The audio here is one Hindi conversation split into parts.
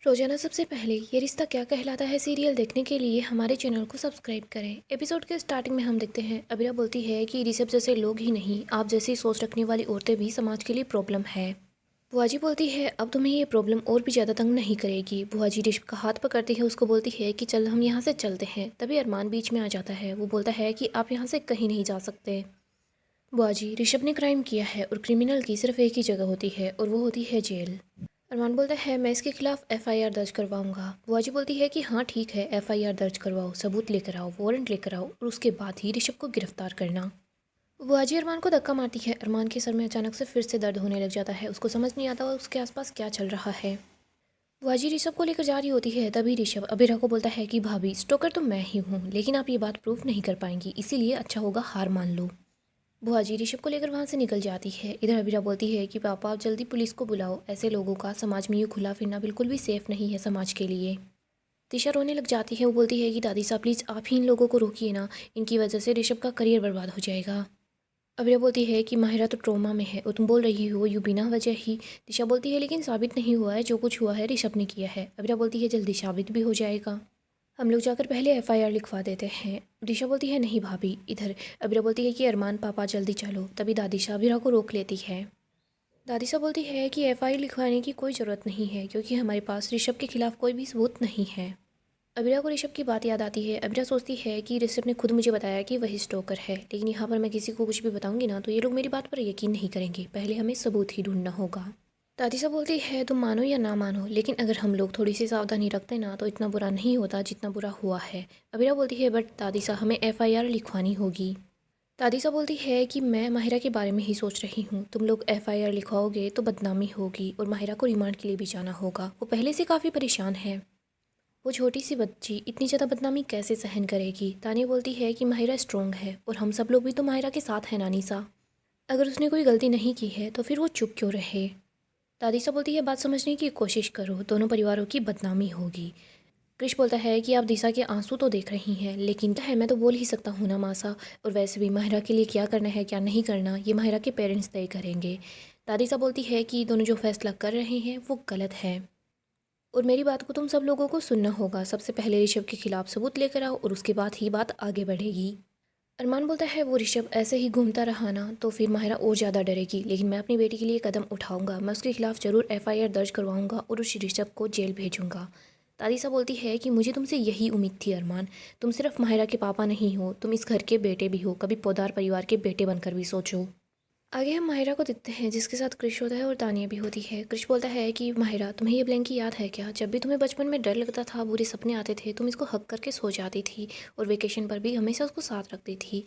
रोजाना सबसे पहले ये रिश्ता क्या कहलाता है सीरियल देखने के लिए हमारे चैनल को सब्सक्राइब करें। एपिसोड के स्टार्टिंग में हम देखते हैं अबीरा बोलती है कि ऋषभ जैसे लोग ही नहीं, आप जैसी सोच रखने वाली औरतें भी समाज के लिए प्रॉब्लम है। बुआ जी बोलती है अब तुम्हें ये प्रॉब्लम और भी ज़्यादा तंग नहीं करेगी। बुआ जी ऋषभ का हाथ पकड़ती है, उसको बोलती है कि चल हम यहाँ से चलते हैं। तभी अरमान बीच में आ जाता है। वो बोलता है कि आप यहाँ से कहीं नहीं जा सकते। बुआ जी, ऋषभ ने क्राइम किया है और क्रिमिनल की सिर्फ एक ही जगह होती है और वो होती है जेल। अरमान बोलता है मैं इसके खिलाफ एफआईआर दर्ज करवाऊंगा। बुआ जी बोलती है कि हाँ ठीक है, एफआईआर दर्ज करवाओ, सबूत लेकर आओ, वारंट लेकर आओ और उसके बाद ही ऋषभ को गिरफ्तार करना। बुआ जी अरमान को धक्का मारती है। अरमान के सर में अचानक से फिर से दर्द होने लग जाता है। उसको समझ नहीं आता उसके आसपास क्या चल रहा है। बुआ जी ऋषभ को लेकर जा रही होती है। तभी ऋषभ अबीरा को बोलता है कि भाभी, स्टोकर तो मैं ही हूँ, लेकिन आप ये बात प्रूफ नहीं कर पाएंगी, इसीलिए अच्छा होगा हार मान लो। बुआ जी ऋषभ को लेकर वहाँ से निकल जाती है। इधर अबीरा बोलती है कि पापा आप जल्दी पुलिस को बुलाओ, ऐसे लोगों का समाज में यूँ खुला फिरना बिल्कुल भी सेफ नहीं है समाज के लिए। तिशा रोने लग जाती है। वो बोलती है कि दादी साहब प्लीज़ आप ही इन लोगों को रोकिए ना, इनकी वजह से ऋषभ का करियर बर्बाद हो जाएगा। अबीरा बोलती है कि माहिरा तो ट्रोमा में है और तुम बोल रही हो यूँ बिना वजह ही। तिशा बोलती है लेकिन साबित नहीं हुआ है, जो कुछ हुआ है ऋषभ ने किया है। अबीरा बोलती है जल्दी साबित भी हो जाएगा, हम लोग जाकर पहले एफआईआर लिखवा देते हैं। दिशा बोलती है नहीं भाभी। इधर अबीरा बोलती है कि अरमान पापा जल्दी चलो। तभी दादिशा अबीरा को रोक लेती है। दादिशा बोलती है कि एफआईआर लिखवाने की कोई ज़रूरत नहीं है क्योंकि हमारे पास ऋषभ के खिलाफ कोई भी सबूत नहीं है। अबीरा को ऋषभ की बात याद आती है। अबीरा सोचती है कि ऋषभ ने खुद मुझे बताया कि वही स्टोकर है, लेकिन यहाँ पर मैं किसी को कुछ भी बताऊंगी ना तो ये लोग मेरी बात पर यकीन नहीं करेंगे, पहले हमें सबूत ही ढूंढना होगा। दादी साहब बोलती है तुम मानो या ना मानो, लेकिन अगर हम लोग थोड़ी सी सावधानी रखते ना तो इतना बुरा नहीं होता जितना बुरा हुआ है। अबीरा बोलती है बट दादी साहब हमें एफआईआर लिखवानी होगी। दादी साहब बोलती है कि मैं माहिरा के बारे में ही सोच रही हूँ, तुम लोग एफआईआर लिखवाओगे तो बदनामी होगी और माहिरा को रिमांड के लिए भी जाना होगा। वो पहले से काफ़ी परेशान है। वो छोटी सी बच्ची इतनी ज़्यादा बदनामी कैसे सहन करेगी। तानिया बोलती है कि माहिरा स्ट्रोंग है और हम सब लोग भी तो माहिरा के साथ हैं नानी सा, अगर उसने कोई गलती नहीं की है तो फिर वो चुप क्यों रहे। दादी सा बोलती है बात समझने की कोशिश करो, दोनों परिवारों की बदनामी होगी। कृष बोलता है कि आप दिशा के आंसू तो देख रही हैं, लेकिन है मैं तो बोल ही सकता हूँ ना मासा, और वैसे भी माहिरा के लिए क्या करना है क्या नहीं करना ये माहिरा के पेरेंट्स तय करेंगे। दादी सा बोलती है कि दोनों जो फैसला कर रहे हैं वो गलत है और मेरी बात को तुम सब लोगों को सुनना होगा। सबसे पहले ऋषभ के खिलाफ सबूत लेकर आओ और उसके बाद ही बात आगे बढ़ेगी। अरमान बोलता है वो ऋषभ ऐसे ही घूमता रहा ना तो फिर माहिरा और ज़्यादा डरेगी, लेकिन मैं अपनी बेटी के लिए कदम उठाऊंगा, मैं उसके खिलाफ ज़रूर एफआईआर दर्ज करवाऊंगा और उस ऋषभ को जेल भेजूंगा। दादीसा बोलती है कि मुझे तुमसे यही उम्मीद थी अरमान, तुम सिर्फ माहिरा के पापा नहीं हो, तुम इस घर के बेटे भी हो, कभी पोदार परिवार के बेटे बनकर भी सोचो। आगे हम माहिरा को देखते हैं जिसके साथ कृष होता है और तानिया भी होती है। कृष बोलता है कि माहिरा तुम्हें ये ब्लैंकी याद है क्या, जब भी तुम्हें बचपन में डर लगता था, बुरे सपने आते थे, तुम इसको हक करके सो जाती थी और वेकेशन पर भी हमेशा उसको साथ रखती थी,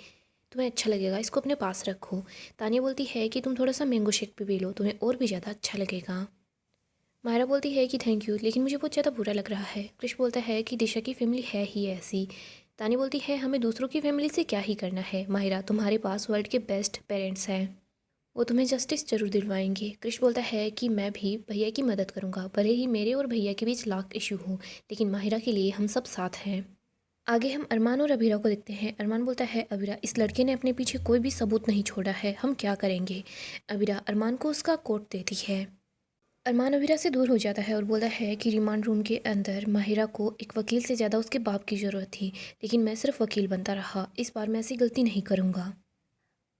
तुम्हें अच्छा लगेगा, इसको अपने पास रखो। तानिया बोलती है कि तुम थोड़ा सा मैंगो शेक भी पी लो, तुम्हें और भी ज़्यादा अच्छा लगेगा। माहिरा बोलती है कि थैंक यू, लेकिन मुझे बहुत ज़्यादा बुरा लग रहा है। कृष बोलता है कि दिशा की फैमिली है ही ऐसी। तानी बोलती है हमें दूसरों की फैमिली से क्या ही करना है माहिरा, तुम्हारे पास वर्ल्ड के बेस्ट पेरेंट्स हैं, वो तुम्हें जस्टिस जरूर दिलवाएंगे। कृष बोलता है कि मैं भी भैया की मदद करूंगा, भले ही मेरे और भैया के बीच लाख इशू हो, लेकिन माहिरा के लिए हम सब साथ हैं। आगे हम अरमान और अबीरा को देखते हैं। अरमान बोलता है अबीरा इस लड़के ने अपने पीछे कोई भी सबूत नहीं छोड़ा है, हम क्या करेंगे। अबीरा अरमान को उसका कोट देती है। अरमान अबीरा से दूर हो जाता है और बोलता है कि रिमांड रूम के अंदर माहिरा को एक वकील से ज़्यादा उसके बाप की ज़रूरत थी, लेकिन मैं सिर्फ वकील बनता रहा, इस बार मैं ऐसी गलती नहीं करूँगा।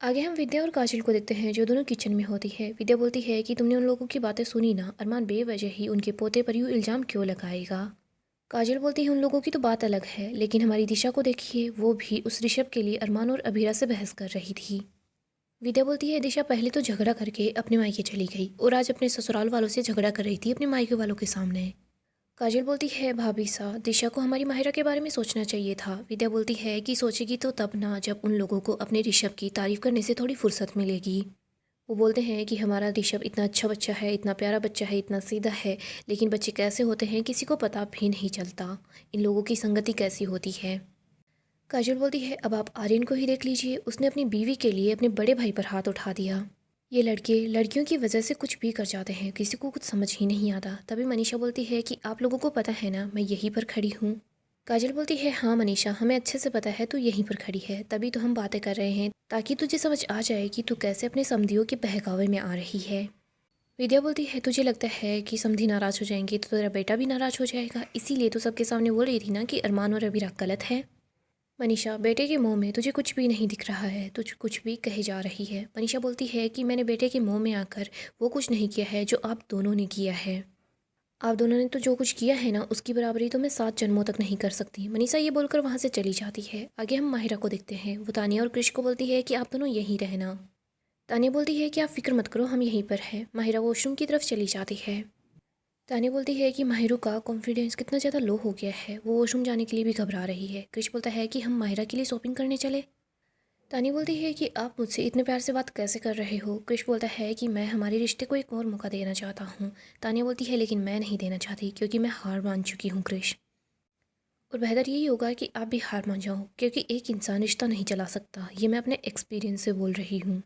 आगे हम विद्या और काजल को देखते हैं जो दोनों किचन में होती है। विद्या बोलती है कि तुमने उन लोगों की बातें सुनी ना, अरमान बेवजह ही उनके पोते पर यूँ इल्ज़ाम क्यों लगाएगा। काजल बोलती है उन लोगों की तो बात अलग है, लेकिन हमारी दिशा को देखिए, वो भी उस ऋषभ के लिए अरमान और अबीरा से बहस कर रही थी। विद्या बोलती है दिशा पहले तो झगड़ा करके अपने मायके चली गई और आज अपने ससुराल वालों से झगड़ा कर रही थी अपने मायके वालों के सामने। काजल बोलती है भाभी सा दिशा को हमारी माहिरा के बारे में सोचना चाहिए था। विद्या बोलती है कि सोचेगी तो तब ना जब उन लोगों को अपने ऋषभ की तारीफ करने से थोड़ी फुर्सत मिलेगी। वो बोलते हैं कि हमारा ऋषभ इतना अच्छा बच्चा है, इतना प्यारा बच्चा है, इतना सीधा है, लेकिन बच्चे कैसे होते हैं किसी को पता भी नहीं चलता, इन लोगों की संगति कैसी होती है। काजल बोलती है अब आप आर्यन को ही देख लीजिए, उसने अपनी बीवी के लिए अपने बड़े भाई पर हाथ उठा दिया। ये लड़के लड़कियों की वजह से कुछ भी कर जाते हैं, किसी को कुछ समझ ही नहीं आता। तभी मनीषा बोलती है कि आप लोगों को पता है ना मैं यहीं पर खड़ी हूँ। काजल बोलती है हाँ मनीषा हमें अच्छे से पता है तू यहीं पर खड़ी है, तभी तो हम बातें कर रहे हैं ताकि तुझे समझ आ जाए कि तू कैसे अपने समधियों के बहकावे में आ रही है। विद्या बोलती है तुझे लगता है कि समधी नाराज़ हो जाएंगे तो तेरा बेटा भी नाराज़ हो जाएगा, इसीलिए तो सबके सामने बोल रही थी ना कि अरमान और अबीरा गलत है। मनीषा बेटे के मुंह में तुझे कुछ भी नहीं दिख रहा है, तुझ कुछ भी कहे जा रही है। मनीषा बोलती है कि मैंने बेटे के मुंह में आकर वो कुछ नहीं किया है जो आप दोनों ने किया है। आप दोनों ने तो जो कुछ किया है ना उसकी बराबरी तो मैं 7 जन्मों तक नहीं कर सकती। मनीषा ये बोलकर वहाँ से चली जाती है। आगे हम माहिरा को देखते हैं। वो तानिया और कृष को बोलती है कि आप दोनों यहीं रहना। तानिया बोलती है कि आप फिक्र मत करो, हम यहीं पर हैं। माहिरा वॉशरूम की तरफ चली जाती है। तानिया बोलती है कि माहिरू का कॉन्फिडेंस कितना ज़्यादा लो हो गया है, वो वॉशरूम जाने के लिए भी घबरा रही है। कृष बोलता है कि हम माहिरा के लिए शॉपिंग करने चले। तानिया बोलती है कि आप मुझसे इतने प्यार से बात कैसे कर रहे हो। कृष बोलता है कि मैं हमारे रिश्ते को एक और मौका देना चाहता हूँ। तानिया बोलती है लेकिन मैं नहीं देना चाहती क्योंकि मैं हार मान चुकी हूँ कृष, और बेहतर यही होगा कि आप भी हार मान जाओ क्योंकि एक इंसान रिश्ता नहीं चला सकता। ये मैं अपने एक्सपीरियंस से बोल रही हूँ।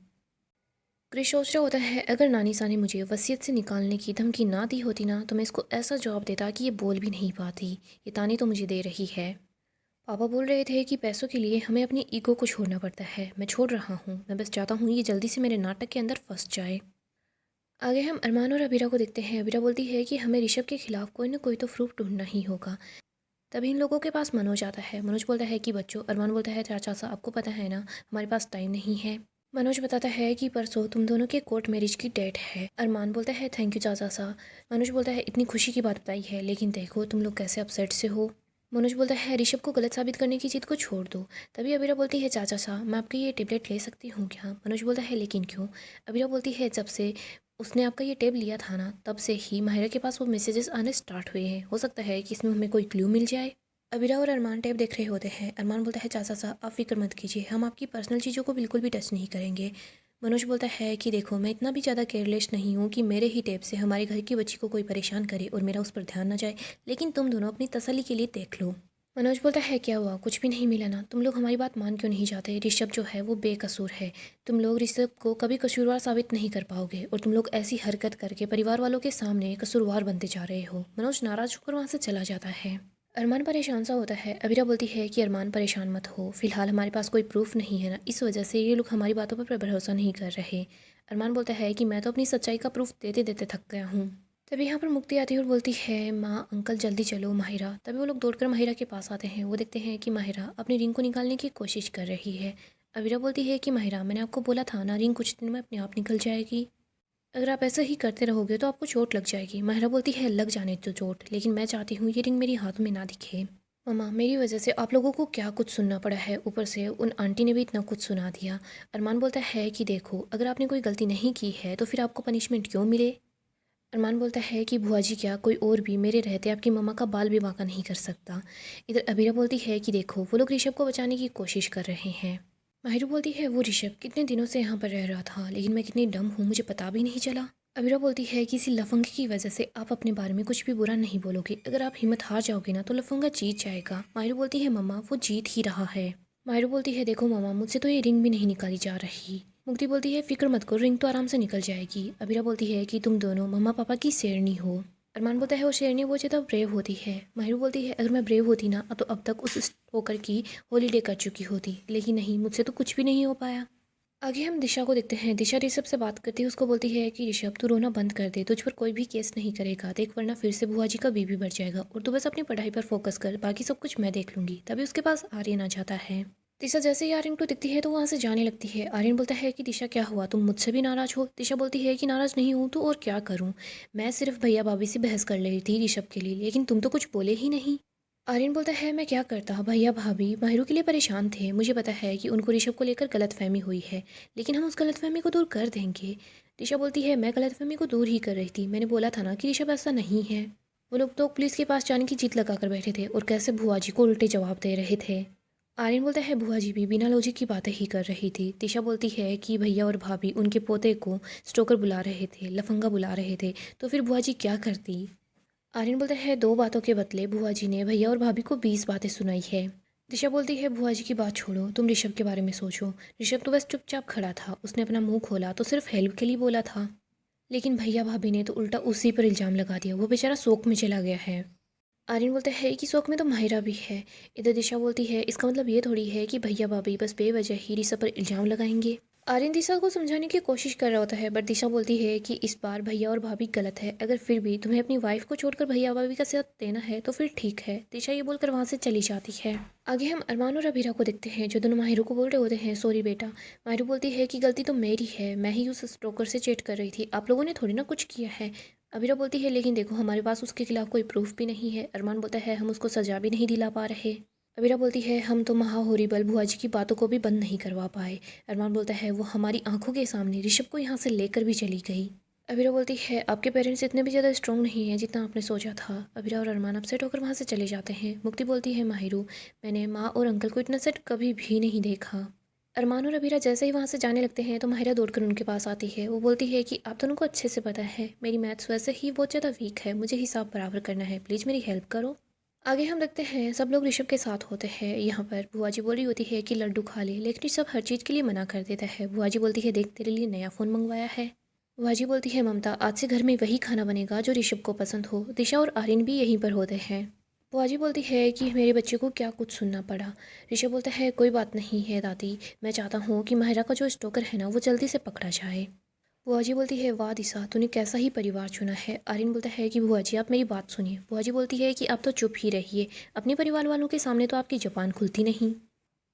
क्रिश सोच रहा होता है अगर नानी सा ने मुझे वसीयत से निकालने की धमकी ना दी होती ना तो मैं इसको ऐसा जवाब देता कि ये बोल भी नहीं पाती। ये ताने तो मुझे दे रही है। पापा बोल रहे थे कि पैसों के लिए हमें अपनी ईगो को छोड़ना पड़ता है। मैं छोड़ रहा हूँ, मैं बस चाहता हूँ ये जल्दी से मेरे नाटक के अंदर फंस जाए। आगे हम अरमान और अबीरा को देखते हैं। अबीरा बोलती है कि हमें ऋषभ के खिलाफ कोई ना कोई तो प्रूफ ढूंढना ही होगा। तभी इन लोगों के पास मनोज आता है। मनोज बोलता है कि बच्चों, अरमान बोलता है चाचा साहब आपको पता है ना हमारे पास टाइम नहीं है। मनोज बताता है कि परसों तुम दोनों के कोर्ट मैरिज की डेट है। अरमान बोलता है थैंक यू चाचा साहब। मनोज बोलता है इतनी खुशी की बात बताई है लेकिन देखो तुम लोग कैसे अपसेट से हो। मनोज बोलता है ऋषभ को गलत साबित करने की जिद को छोड़ दो। तभी अबीरा बोलती है चाचा साहब मैं आपकी ये टेबलेट ले सकती हूँ क्या। मनोज बोलता है लेकिन क्यों। अबीरा बोलती है जब से उसने आपका ये टेब लिया था ना तब से ही माहिरा के पास वो मैसेजेस आने स्टार्ट हुए हैं, हो सकता है कि इसमें हमें कोई क्लू मिल जाए। अबीरा और अरमान टेप देख रहे होते हैं। अरमान बोलता है चाचा साहब आप फिक्र मत कीजिए, हम आपकी पर्सनल चीज़ों को बिल्कुल भी टच नहीं करेंगे। मनोज बोलता है कि देखो मैं इतना भी ज़्यादा केयरलेस नहीं हूँ कि मेरे ही टेप से हमारे घर की बच्ची को कोई परेशान करे और मेरा उस पर ध्यान ना जाए, लेकिन तुम दोनों अपनी तसल्ली के लिए देख लो। मनोज बोलता है क्या हुआ, कुछ भी नहीं मिला ना, तुम लोग हमारी बात मान क्यों नहीं जाते। ऋषभ जो है वो बेकसूर है, तुम लोग ऋषभ को कभी कसूरवार साबित नहीं कर पाओगे और तुम लोग ऐसी हरकत करके परिवार वालों के सामने कसूरवार बनते जा रहे हो। मनोज नाराज होकर वहाँ से चला जाता है। अरमान परेशान सा होता है। अबीरा बोलती है कि अरमान परेशान मत हो, फिलहाल हमारे पास कोई प्रूफ नहीं है ना, इस वजह से ये लोग हमारी बातों पर भरोसा नहीं कर रहे। अरमान बोलता है कि मैं तो अपनी सच्चाई का प्रूफ देते देते थक गया हूँ। तभी यहाँ पर मुक्ति आती है और बोलती है माँ अंकल जल्दी चलो माहिरा। तभी वो लोग दौड़कर माहिरा के पास आते हैं। वो देखते हैं कि माहिरा अपनी रिंग को निकालने की कोशिश कर रही है। अबीरा बोलती है कि माहिरा मैंने आपको बोला था ना रिंग कुछ दिन में अपने आप निकल जाएगी, अगर आप ऐसा ही करते रहोगे तो आपको चोट लग जाएगी। माहिरा बोलती है लग जाने तो चोट, लेकिन मैं चाहती हूँ ये रिंग मेरी हाथों में ना दिखे। मम्मा मेरी वजह से आप लोगों को क्या कुछ सुनना पड़ा है, ऊपर से उन आंटी ने भी इतना कुछ सुना दिया। अरमान बोलता है कि देखो अगर आपने कोई गलती नहीं की है तो फिर आपको पनिशमेंट क्यों मिले। अरमान बोलता है कि बुआ जी क्या कोई और भी मेरे रहते आपकी मम्मा का बाल भी बांका नहीं कर सकता। इधर अबीरा बोलती है कि देखो वो लोग ऋषभ को बचाने की कोशिश कर रहे हैं। माहिरू बोलती है वो ऋषभ कितने दिनों से यहाँ पर रह रहा था लेकिन मैं कितनी डम हूँ मुझे पता भी नहीं चला। अबीरा बोलती है किसी लफंगे की वजह से आप अपने बारे में कुछ भी बुरा नहीं बोलोगे, अगर आप हिम्मत हार जाओगे ना तो लफंगा जीत जाएगा। माहिरू बोलती है मम्मा वो जीत ही रहा है। माहिरू बोलती है देखो मम्मा मुझसे तो ये रिंग भी नहीं निकाली जा रही। मुक्ति बोलती है फिक्र मत करो रिंग तो आराम से निकल जाएगी। अबीरा बोलती है कि तुम दोनों मम्मा पापा की शेरनी हो। अरमान बोलता है वो शेरनी वो ज्यादा ब्रेव होती है। माहिरू बोलती है अगर मैं ब्रेव होती ना तो अब तक उस होकर की हॉलीडे कर चुकी होती, लेकिन नहीं मुझसे तो कुछ भी नहीं हो पाया। आगे हम दिशा को देखते हैं। दिशा ऋषभ से बात करती है, उसको बोलती है कि ऋषभ तू रोना बंद कर दे, तुझ पर कोई भी केस नहीं करेगा देख, वरना फिर से बुआ जी का बीबी बढ़ जाएगा, और तू बस अपनी पढ़ाई पर फोकस कर, बाकी सब कुछ मैं देख लूंगी। तभी उसके पास आर्यन आ जाता है। दिशा जैसे ही आर्यन को दिखती है तो वहाँ से जाने लगती है। आर्यन बोलता है कि दिशा क्या हुआ, तुम मुझसे भी नाराज हो। दिशा बोलती है कि नाराज नहीं हूँ तो और क्या करूँ, मैं सिर्फ भैया भाभी से बहस कर रही थी ऋषभ के लिए, लेकिन तुम तो कुछ बोले ही नहीं। आर्यन बोलता है मैं क्या करता, भैया भाभी माहिरू के लिए परेशान थे, मुझे पता है कि उनको ऋषभ को लेकर गलतफहमी हुई है, लेकिन हम उस गलतफहमी को दूर कर देंगे। दिशा बोलती है मैं गलतफहमी को दूर ही कर रही थी, मैंने बोला था ना कि ऋषभ ऐसा नहीं है। वो लोग तो पुलिस के पास जाने की जिद लगा कर बैठे थे और कैसे भुआ जी को उल्टे जवाब दे रहे थे। आर्यन बोलता है भुआ जी भी बिना लॉजिक की बातें ही कर रही थी। दिशा बोलती है कि भैया और भाभी उनके पोते को स्टोकर बुला रहे थे, लफंगा बुला रहे थे, तो फिर भुआ जी क्या करती। आर्यन बोलता है 2 बातों के बदले बुआ जी ने भैया और भाभी को 20 बातें सुनाई है। दिशा बोलती है बुआ जी की बात छोड़ो, तुम ऋषभ के बारे में सोचो। ऋषभ तो बस चुपचाप खड़ा था, उसने अपना मुंह खोला तो सिर्फ हेल्प के लिए बोला था, लेकिन भैया भाभी ने तो उल्टा उसी पर इल्ज़ाम लगा दिया, वो बेचारा शोक में चला गया है। आर्यन बोलता है कि शोक में तो माहिरा भी है। इधर दिशा बोलती है इसका मतलब ये थोड़ी है कि भैया भाभी बस बेवजह ही ऋषभ पर इल्ज़ाम लगाएंगे। आर्यन दिशा को समझाने की कोशिश कर रहा होता है, बट दिशा बोलती है कि इस बार भैया और भाभी गलत है। अगर फिर भी तुम्हें अपनी वाइफ को छोड़कर भैया भाभी का साथ देना है तो फिर ठीक है। दिशा ये बोलकर वहाँ से चली जाती है। आगे हम अरमान और अबीरा को देखते हैं, जो दोनों माहिरू को बोल रहे होते हैं सॉरी बेटा। माहिरू बोलती है कि गलती तो मेरी है, मैं ही उस स्टोकर से चेट कर रही थी, आप लोगों ने थोड़ी ना कुछ किया है। अबीरा बोलती है लेकिन देखो हमारे पास उसके खिलाफ कोई प्रूफ भी नहीं है। अरमान बोलता है हम उसको सजा भी नहीं दिला पा रहे। अबीरा बोलती है हम तो महा होरिबल बुआ जी की बातों को भी बंद नहीं करवा पाए। अरमान बोलता है वो हमारी आंखों के सामने ऋषभ को यहाँ से लेकर भी चली गई। अबीरा बोलती है आपके पेरेंट्स इतने भी ज़्यादा स्ट्रॉन्ग नहीं है जितना आपने सोचा था। अबीरा और अरमान अपसेट होकर वहाँ से चले जाते हैं। मुक्ति बोलती है माहिरू, मैंने माँ और अंकल को इतना सेट कभी भी नहीं देखा। अरमान और अबीरा जैसे ही वहाँ से जाने लगते हैं तो माहिरा दौड़कर उनके पास आती है। वो बोलती है कि आप दोनों को अच्छे से पता है मेरी मैथ्स वैसे ही बहुत ज़्यादा वीक है, मुझे हिसाब बराबर करना है, प्लीज़ मेरी हेल्प करो। आगे हम देखते हैं सब लोग ऋषभ के साथ होते हैं। यहाँ पर बुआ जी बोल रही होती है कि लड्डू खा ले, लेकिन ऋषभ हर चीज़ के लिए मना कर देता है। बुआ जी बोलती है देख तेरे लिए नया फ़ोन मंगवाया है। बुआ जी बोलती है ममता आज से घर में वही खाना बनेगा जो ऋषभ को पसंद हो। दिशा और आर्यन भी यहीं पर होते हैं। बुआ जी बोलती है कि मेरे बच्चे को क्या कुछ सुनना पड़ा। ऋषभ बोलता है कोई बात नहीं है दादी, मैं चाहता हूँ कि माहिरा का जो स्टोकर है ना वो जल्दी से पकड़ा जाए। बुआ जी बोलती है वाह दिशा तूने कैसा ही परिवार चुना है। आर्यन बोलता है कि बुआ जी आप मेरी बात सुनिए। बुआ जी बोलती है कि आप तो चुप ही रहिए, अपने परिवार वालों के सामने तो आपकी ज़बान खुलती नहीं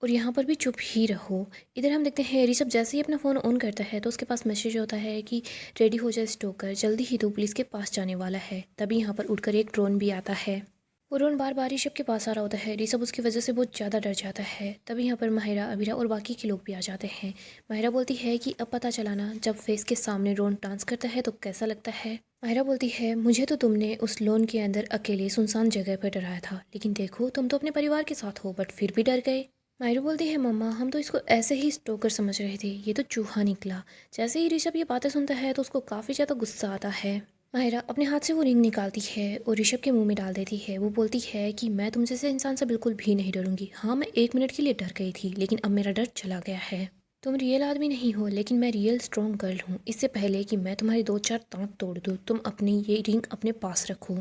और यहाँ पर भी चुप ही रहो। इधर हम देखते हैं ऋषभ जैसे ही अपना फ़ोन ऑन करता है तो उसके पास मैसेज होता है कि रेडी हो जाए स्टोकर, जल्दी ही तो पुलिस के पास जाने वाला है। तभी यहाँ पर उड़कर एक ड्रोन भी आता है। वो ड्रोन बार बार ऋषभ के पास आ रहा होता है। ऋषभ उसकी वजह से बहुत ज़्यादा डर जाता है। तभी यहाँ पर माहिरा अबीरा और बाकी के लोग भी आ जाते हैं। माहिरा बोलती है कि अब पता चला ना जब फेस के सामने ड्रोन डांस करता है तो कैसा लगता है। माहिरा बोलती है मुझे तो तुमने उस लोन के अंदर अकेले सुनसान जगह पर डराया था, लेकिन देखो तुम तो अपने परिवार के साथ हो बट फिर भी डर गए। माहिरा बोलती है मम्मा हम तो इसको ऐसे ही स्टोकर समझ रहे थे, ये तो चूहा निकला। जैसे ही ऋषभ ये बातें सुनता है तो उसको काफ़ी ज़्यादा गुस्सा आता है। माहिरा अपने हाथ से वो रिंग निकालती है और ऋषभ के मुंह में डाल देती है। वो बोलती है कि मैं तुम जैसे इंसान से बिल्कुल भी नहीं डरूंगी। हाँ मैं 1 मिनट के लिए डर गई थी, लेकिन अब मेरा डर चला गया है। तुम रियल आदमी नहीं हो, लेकिन मैं रियल स्ट्रॉन्ग गर्ल हूँ। इससे पहले कि मैं तुम्हारे 2-4 दांत तोड़ दूँ, तुम अपनी ये रिंग अपने पास रखो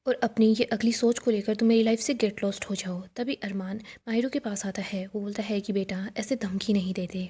और अपनी ये अगली सोच को लेकर तुम मेरी लाइफ से गेट लॉस्ट हो जाओ। तभी अरमान माहिरू के पास आता है। वो बोलता है कि बेटा ऐसे धमकी नहीं देते।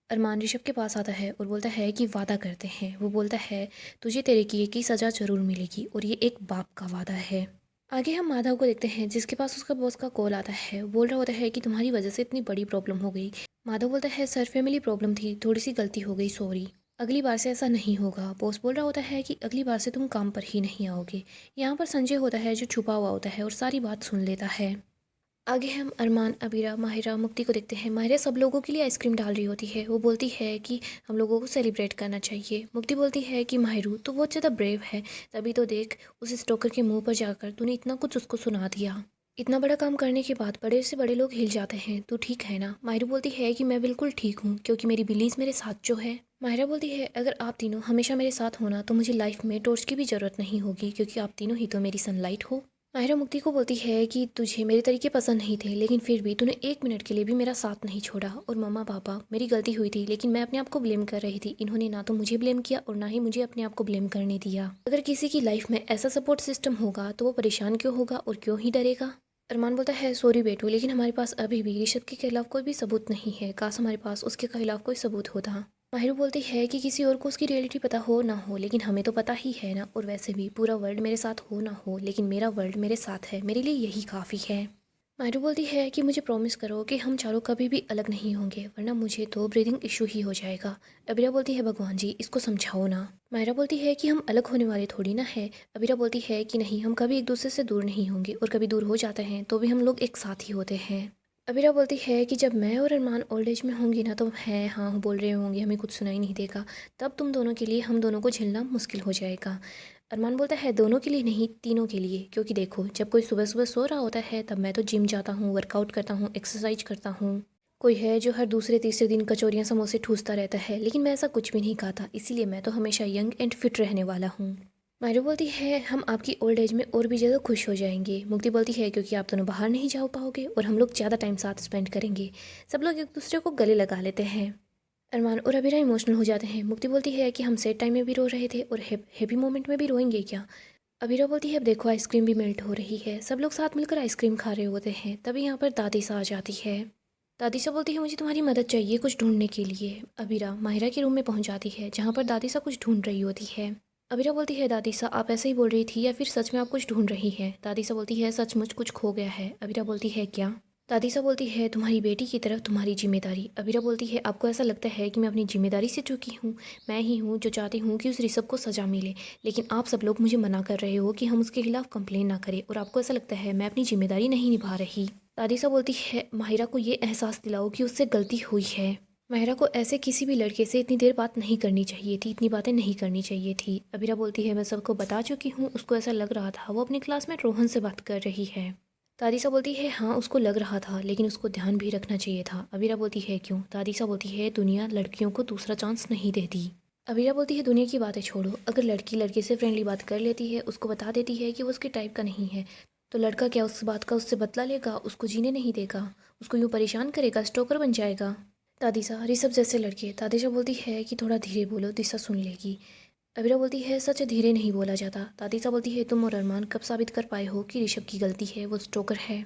अरमान ऋषभ के पास आता है और बोलता है कि वादा करते हैं। वो बोलता है तुझे तेरे किए की सज़ा ज़रूर मिलेगी और ये एक बाप का वादा है। आगे हम माधव को देखते हैं, जिसके पास उसका बॉस का कॉल आता है। वो बोल रहा होता है कि तुम्हारी वजह से इतनी बड़ी प्रॉब्लम हो गई। माधव बोलता है सर फैमिली प्रॉब्लम थी, थोड़ी सी गलती हो गई, सॉरी, अगली बार से ऐसा नहीं होगा। बॉस बोल रहा होता है कि अगली बार से तुम काम पर ही नहीं आओगे। यहाँ पर संजय होता है जो छुपा हुआ होता है और सारी बात सुन लेता है। आगे हम अरमान अबीरा माहिरा मुक्ति को देखते हैं। माहिरा सब लोगों के लिए आइसक्रीम डाल रही होती है। वो बोलती है कि हम लोगों को सेलिब्रेट करना चाहिए। मुक्ति बोलती है कि माहिरू तो बहुत ज़्यादा ब्रेव है, तभी तो देख उस स्टोकर के मुंह पर जाकर तूने इतना कुछ उसको सुना दिया। इतना बड़ा काम करने के बाद बड़े से बड़े लोग हिल जाते हैं, तू ठीक है ना। माहिरू बोलती है कि मैं बिल्कुल ठीक हूँ क्योंकि मेरी बिलीज मेरे साथ जो है। माहिरा बोलती है अगर आप तीनों हमेशा मेरे साथ होना तो मुझे लाइफ में टॉर्च की भी ज़रूरत नहीं होगी, क्योंकि आप तीनों ही तो मेरी सनलाइट हो। माहिरा मुक्ति को बोलती है कि तुझे मेरे तरीके पसंद नहीं थे, लेकिन फिर भी तूने 1 मिनट के लिए भी मेरा साथ नहीं छोड़ा। और मम्मा पापा मेरी गलती हुई थी, लेकिन मैं अपने आप को ब्लेम कर रही थी। इन्होंने ना तो मुझे ब्लेम किया और ना ही मुझे अपने आप को ब्लेम करने दिया। अगर किसी की लाइफ में ऐसा सपोर्ट सिस्टम होगा तो वो परेशान क्यों होगा और क्यों ही डरेगा। अरमान बोलता है सॉरी बेटू, लेकिन हमारे पास अभी भी ऋषभ के खिलाफ कोई भी सबूत नहीं है। काश हमारे पास उसके खिलाफ कोई सबूत होता। माहिरू बोलती है कि किसी और को उसकी रियलिटी पता हो ना हो, लेकिन हमें तो पता ही है ना। और वैसे भी पूरा वर्ल्ड मेरे साथ हो ना हो, लेकिन मेरा वर्ल्ड मेरे साथ है, मेरे लिए यही काफ़ी है। माहिरू बोलती है कि मुझे प्रॉमिस करो कि हम चारों कभी भी अलग नहीं होंगे, वरना मुझे तो ब्रीदिंग इशू ही हो जाएगा। अबीरा बोलती है भगवान जी इसको समझाओ ना। माहिरा बोलती है कि हम अलग होने वाले थोड़ी ना है। अबीरा बोलती है कि नहीं, हम कभी एक दूसरे से दूर नहीं होंगे और कभी दूर हो जाते हैं तो भी हम लोग एक साथ ही होते हैं। अबीरा बोलती है कि जब मैं और अरमान ओल्ड एज में होंगी ना तो हैं हाँ बोल रहे होंगे, हमें कुछ सुनाई नहीं देगा, तब तुम दोनों के लिए हम दोनों को झेलना मुश्किल हो जाएगा। अरमान बोलता है दोनों के लिए नहीं, तीनों के लिए, क्योंकि देखो जब कोई सुबह सुबह सो रहा होता है तब मैं तो जिम जाता हूँ, वर्कआउट करता हूँ, एक्सरसाइज करता हूँ। कोई है जो हर दूसरे तीसरे दिन कचौरियाँ समोसे ठूसता रहता है, लेकिन मैं ऐसा कुछ भी नहीं खाता, इसीलिए मैं तो हमेशा यंग एंड फिट रहने वाला हूँ। मायरू बोलती है हम आपकी ओल्ड एज में और भी ज़्यादा खुश हो जाएंगे। मुक्ति बोलती है क्योंकि आप दोनों बाहर नहीं जा पाओगे और हम लोग ज़्यादा टाइम साथ स्पेंड करेंगे। सब लोग एक दूसरे को गले लगा लेते हैं। अरमान और अबीरा इमोशनल हो जाते हैं। मुक्ति बोलती है कि हम सैड टाइम में भी रो रहे थे और हैप्पी मोमेंट में भी रोएंगे क्या। अबीरा बोलती है अब देखो आइसक्रीम भी मेल्ट हो रही है। सब लोग साथ मिलकर आइसक्रीम खा रहे होते हैं। तभी यहाँ पर दादी सा आ जाती है। दादीसा बोलती है मुझे तुम्हारी मदद चाहिए कुछ ढूँढने के लिए। अबीरा माहिरा के रूम में पहुँच जाती है जहाँ पर दादीसा कुछ ढूँढ रही होती है। अबीरा बोलती है दादीसा आप ऐसे ही बोल रही थी या फिर सच में आप कुछ ढूँढ रही हैं? दादीसा बोलती है सचमुच कुछ खो गया है। अबीरा बोलती है क्या? दादीसा बोलती है तुम्हारी बेटी की तरफ तुम्हारी जिम्मेदारी। अबीरा बोलती है आपको ऐसा लगता है कि मैं अपनी जिम्मेदारी से चूकी हूँ? मैं ही हूँ जो चाहती हूँ कि उस ऋषभ को सज़ा मिले, लेकिन आप सब लोग मुझे मना कर रहे हो कि हम उसके खिलाफ कंप्लेन ना करें, और आपको ऐसा लगता है मैं अपनी जिम्मेदारी नहीं निभा रही। दादीसा बोलती है माहिरा को ये एहसास दिलाओ कि उससे गलती हुई है। माहिरा को ऐसे किसी भी लड़के से इतनी देर बात नहीं करनी चाहिए थी, इतनी बातें नहीं करनी चाहिए थी। अबीरा बोलती है मैं सबको बता चुकी हूँ, उसको ऐसा लग रहा था वो अपने क्लासमेट रोहन से बात कर रही है। दादीसा बोलती है हाँ उसको लग रहा था, लेकिन उसको ध्यान भी रखना चाहिए था। अबीरा बोलती है क्यों? दादीसा बोलती है दुनिया लड़कियों को दूसरा चांस नहीं देती। अबीरा बोलती है दुनिया की बातें छोड़ो, अगर लड़की लड़के से फ्रेंडली बात कर लेती है, उसको बता देती है कि वो उसके टाइप का नहीं है, तो लड़का क्या उस बात का उससे बदला लेगा? उसको जीने नहीं देगा, उसको यूँ परेशान करेगा, स्टोकर बन जाएगा। दादीसा ऋषभ जैसे लड़के। दादीसा बोलती है कि थोड़ा धीरे बोलो, दिशा सुन लेगी। अबीरा बोलती है सच धीरे नहीं बोला जाता। दादीसा बोलती है तुम और अरमान कब साबित कर पाए हो कि ऋषभ की गलती है, वो स्टोकर है?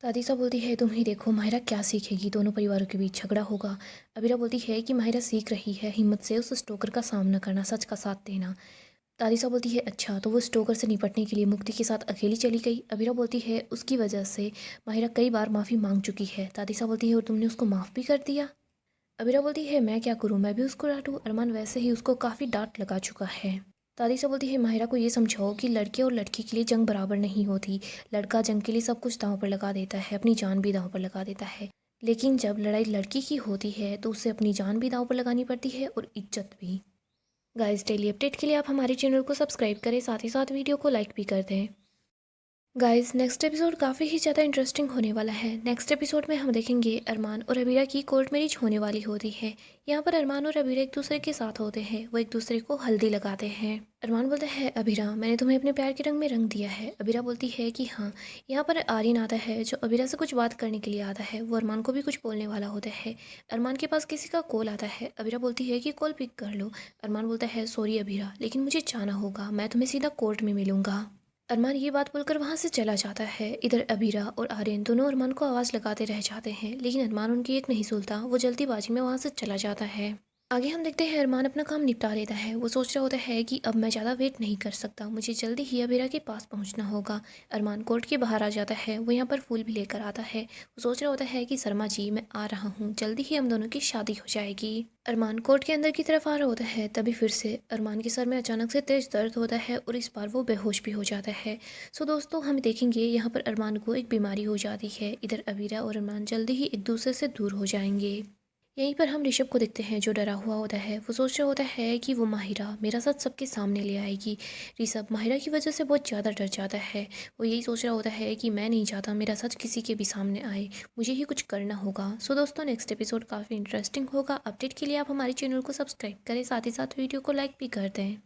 दादीसा बोलती है तुम ही देखो माहिरा क्या सीखेगी, दोनों परिवारों के बीच झगड़ा होगा। अबीरा बोलती है कि माहिरा सीख रही है हिम्मत से उस स्टोकर का सामना करना, सच का साथ देना। दादीसा बोलती है अच्छा तो वो स्टोकर से निपटने के लिए मुक्ति के साथ अकेली चली गई। अबीरा बोलती है उसकी वजह से माहिरा कई बार माफ़ी मांग चुकी है। दादीसा बोलती है और तुमने उसको माफ़ भी कर दिया? अबीरा बोलती है मैं क्या करूँ, मैं भी उसको डांटूँ? अरमान वैसे ही उसको काफ़ी डांट लगा चुका है। दादीसा बोलती है माहिरा को ये समझाओ कि लड़के और लड़की के लिए जंग बराबर नहीं होती। लड़का जंग के लिए सब कुछ दांव पर लगा देता है, अपनी जान भी दांव पर लगा देता है, लेकिन जब लड़ाई लड़की की होती है तो उसे अपनी जान भी दांव पर लगानी पड़ती है और इज्जत भी। गाइस डेली अपडेट के लिए आप हमारे चैनल को सब्सक्राइब करें, साथ ही साथ वीडियो को लाइक भी कर दें। गाइस नेक्स्ट एपिसोड काफ़ी ही ज़्यादा इंटरेस्टिंग होने वाला है। नेक्स्ट एपिसोड में हम देखेंगे अरमान और अबीरा की कोर्ट मैरिज होने वाली होती है। यहाँ पर अरमान और अबीरा एक दूसरे के साथ होते हैं, वो एक दूसरे को हल्दी लगाते हैं। अरमान बोलता है अबीरा मैंने तुम्हें अपने प्यार के रंग में रंग दिया है। अबीरा बोलती है कि हाँ। यहाँ पर आर्यन आता है जो अबीरा से कुछ बात करने के लिए आता है, वो अरमान को भी कुछ बोलने वाला होता है। अरमान के पास किसी का कॉल आता है। अबीरा बोलती है कि कॉल पिक कर लो। अरमान बोलता है सॉरी अबीरा, लेकिन मुझे जाना होगा, मैं तुम्हें सीधा कोर्ट में मिलूंगा। अरमान ये बात बोलकर वहाँ से चला जाता है। इधर अबीरा और आर्यन दोनों अरमान को आवाज़ लगाते रह जाते हैं, लेकिन अरमान उनकी एक नहीं सुनता, वो जल्दीबाजी में वहाँ से चला जाता है। आगे हम देखते हैं अरमान अपना काम निपटा लेता है। वो सोच रहा होता है कि अब मैं ज़्यादा वेट नहीं कर सकता, मुझे जल्दी ही अबीरा के पास पहुँचना होगा। अरमान कोर्ट के बाहर आ जाता है, वो यहाँ पर फूल भी लेकर आता है। वो सोच रहा होता है कि शर्मा जी मैं आ रहा हूँ, जल्दी ही हम दोनों की शादी हो जाएगी। अरमान कोर्ट के अंदर की तरफ आ रहा होता है, तभी फिर से अरमान के सर में अचानक से तेज दर्द होता है और इस बार वो बेहोश भी हो जाता है। सो दोस्तों हम देखेंगे यहाँ पर अरमान को एक बीमारी हो जाती है। इधर अबीरा और अरमान जल्दी ही एक दूसरे से दूर हो जाएंगे। यहीं पर हम ऋषभ को देखते हैं जो डरा हुआ होता है। वो सोच रहा होता है कि वो माहिरा मेरा सच सबके सामने ले आएगी। ऋषभ माहिरा की वजह से बहुत ज़्यादा डर जाता है। वो यही सोच रहा होता है कि मैं नहीं चाहता मेरा सच किसी के भी सामने आए, मुझे ही कुछ करना होगा। सो दोस्तों नेक्स्ट एपिसोड काफ़ी इंटरेस्टिंग होगा। अपडेट के लिए आप हमारे चैनल को सब्सक्राइब करें, साथ ही साथ वीडियो को लाइक भी कर दें।